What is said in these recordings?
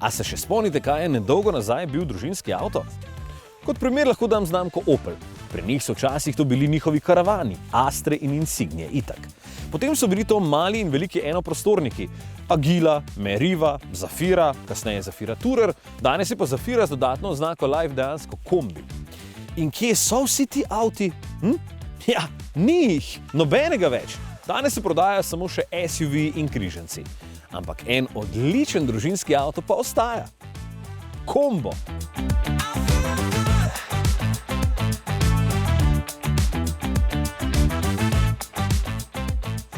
A se še spomnite, kaj je nedolgo nazaj bil družinski avto? Kot primer lahko dam znamko Opel. Pri njih so včasih to bili njihovi karavani, Astre in Insigne, itak. Potem so bili to mali in veliki enoprostorniki. Agila, Meriva, Zafira, kasneje Zafira Tourer, danes je pa Zafira z dodatno oznako Life dejansko kombi. In kje so vsi ti avti? Ja, ni jih, nobenega več. Danes se prodajajo samo še SUV in križanci. Ampak en odličen družinski avto pa ostaja. Kombo.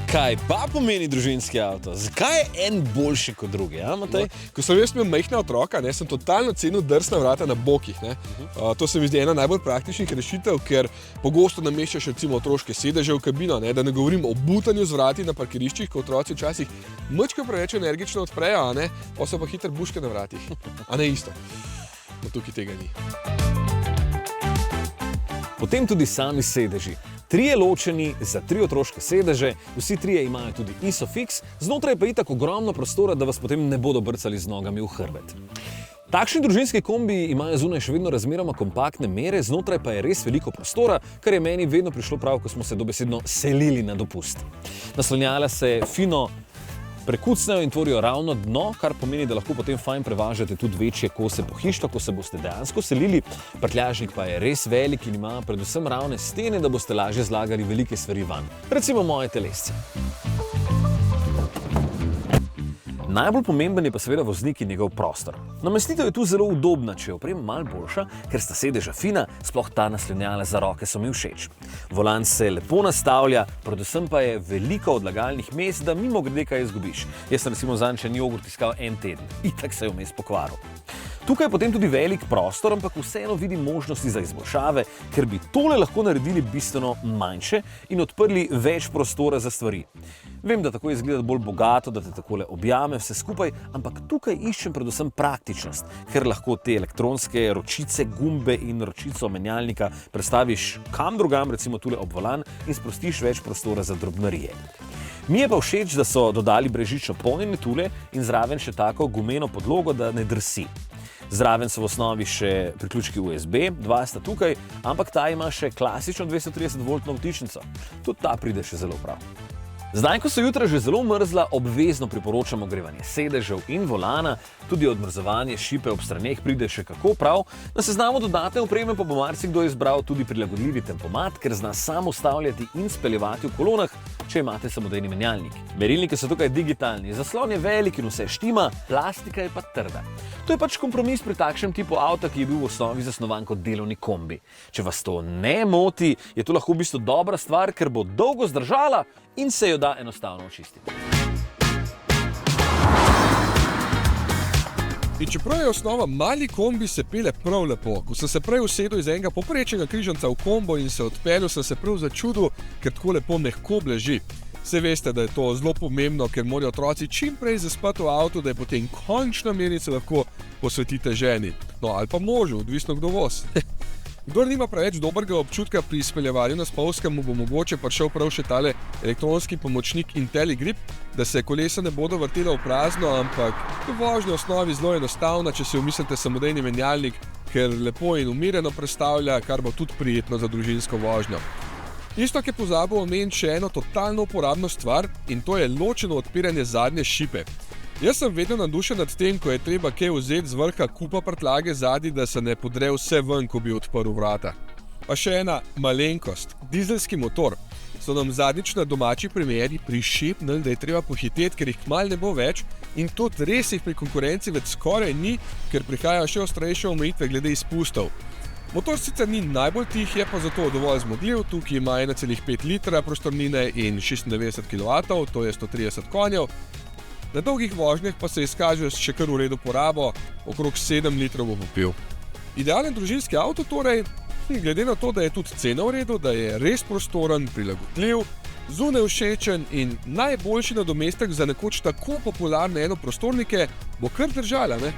Kaj pa pomeni družinski avto? Zakaj je en boljši kot drugi? Ja, Matej? Ko sem jaz imel majhna otroka, sem totalno cenil drsna vrata na bokih. To se mi zdi ena najbolj praktičnih rešitev, ker pogosto nameščaš recimo otroške sedeže v kabino, da ne govorim o butanju z vrati na parkiriščih, ko otroci včasih mačka preveč energično odprejo, pa so pa hitro buške na vratih. A ne isto. No, tukaj tega ni. Potem tudi sami sedeži. 3 ločeni za 3 otroške sedeže, vsi 3 imajo tudi Isofix, znotraj pa itak ogromno prostora, da vas potem ne bodo brcali z nogami v hrbet. Takšni družinski kombiji imajo zunaj še vedno razmeroma kompaktne mere, znotraj pa je res veliko prostora, kar je meni vedno prišlo prav, ko smo se dobesedno selili na dopust. Naslonjala se fino prekucnejo in tvorijo ravno dno, kar pomeni, da lahko potem fajn prevažate tudi večje kose pohištva, ko se boste dejansko selili. Prtljažnik pa je res velik in ima predvsem ravne stene, da boste lažje zlagali velike stvari vanj. Recimo moje telesce. Najbolj pomemben je pa seveda voznik in njegov prostor. Namestitev je tu zelo udobna, če je oprema malo boljša, ker sta sedeža fina, sploh ta naslonjala za roke so mi všeč. Volan se lepo nastavlja, predvsem pa je veliko odlagalnih mest, da mimogrede kaj izgubiš. Jaz sem recimo zanjčen jogurt iskal en teden, itak se je vmes pokvaril. Tukaj je potem tudi velik prostor, ampak vseeno vidim možnosti za izboljšave, ker bi tole lahko naredili bistveno manjše in odprli več prostora za stvari. Vem, da tako izgleda bolj bogato, da te takole objame vse skupaj, ampak tukaj iščem predvsem praktičnost, ker lahko te elektronske ročice, gumbe in ročico menjalnika prestaviš kam drugam, recimo tule ob volan, in sprostiš več prostora za drobnarije. Mi je pa všeč, da so dodali brežično polnjene tule in zraven še tako gumeno podlogo, da ne drsi. Zraven so v osnovi še priključki USB, 2 sta tukaj, ampak ta ima še klasično 230-voltno vtičnico. Tudi ta pride še zelo prav. Zdaj, ko so jutra že zelo mrzla, obvezno priporočam ogrevanje sedežev in volana, tudi odmrzovanje šipe ob straneh pride še kako prav. Na seznamu dodatne opreme pa bo marsikdo izbral tudi prilagodljivi tempomat, ker zna sam ustavljati in speljevati v kolonah, če imate samodejni menjalnik. Merilniki so tukaj digitalni, zaslon je velik in vse štima, plastika je pa trda. To je pač kompromis pri takšnem tipu avta, ki je bil v osnovi zasnovan kot delovni kombi. Če vas to ne moti, je to lahko v bistvu dobra stvar, ker bo dolgo zdržala in se jo da enostavno očistiti. In čeprav je osnova mali kombi, se pele prav lepo. Ko sem se prej usedel iz enega poprečnega križanca v kombo in se odpeljal, sem se prav začudil, ker tako lepo mehko bleži. Vse veste, da je to zelo pomembno, ker morajo otroci čim prej zaspati v avtu, da je potem končna merica lahko posvetite ženi. No, ali pa možu, odvisno kdo voz. Kdor nima preveč dobrega občutka pri speljevanju na spolzkem, mu bo mogoče prišel prav še tale elektronski pomočnik IntelliGrip, da se kolesa ne bodo vrtela v prazno, ampak vožnja v osnovi zelo enostavna, če si umislite samodejni menjalnik, ker lepo in umirjeno prestavlja, kar bo tudi prijetno za družinsko vožnjo. Isto, ki je pozabil omeniti še eno totalno uporabno stvar, in to je ločeno odpiranje zadnje šipe. Jaz sem vedno navdušen nad tem, ko je treba kaj vzeti z vrha kupa prtljage zadnji, da se ne podre vse ven, ko bi odprl vrata. Pa še ena malenkost. Dizelski motor. So nam zadnjič na domači premieri prišepnili, da je treba pohiteti, ker jih kmalu ne bo več, in tudi res jih pri konkurenci več skoraj ni, ker prihajajo še ostrejše omejitve glede izpustov. Motor sicer ni najbolj tih, je pa zato dovolj zmogljiv, tukaj ima 1,5 litra prostornine in 96 kW, to je 130 konjev. Na dolgih vožnjah pa se izkaže še kar v redu porabo, okrog 7 litrov bo popil. Idealen družinski avto torej, glede na to, da je tudi cena v redu, da je res prostoren, prilagodljiv, zunaj všečen in najboljši nadomestek za nekoč tako popularne enoprostornike, bo kar držala, ne?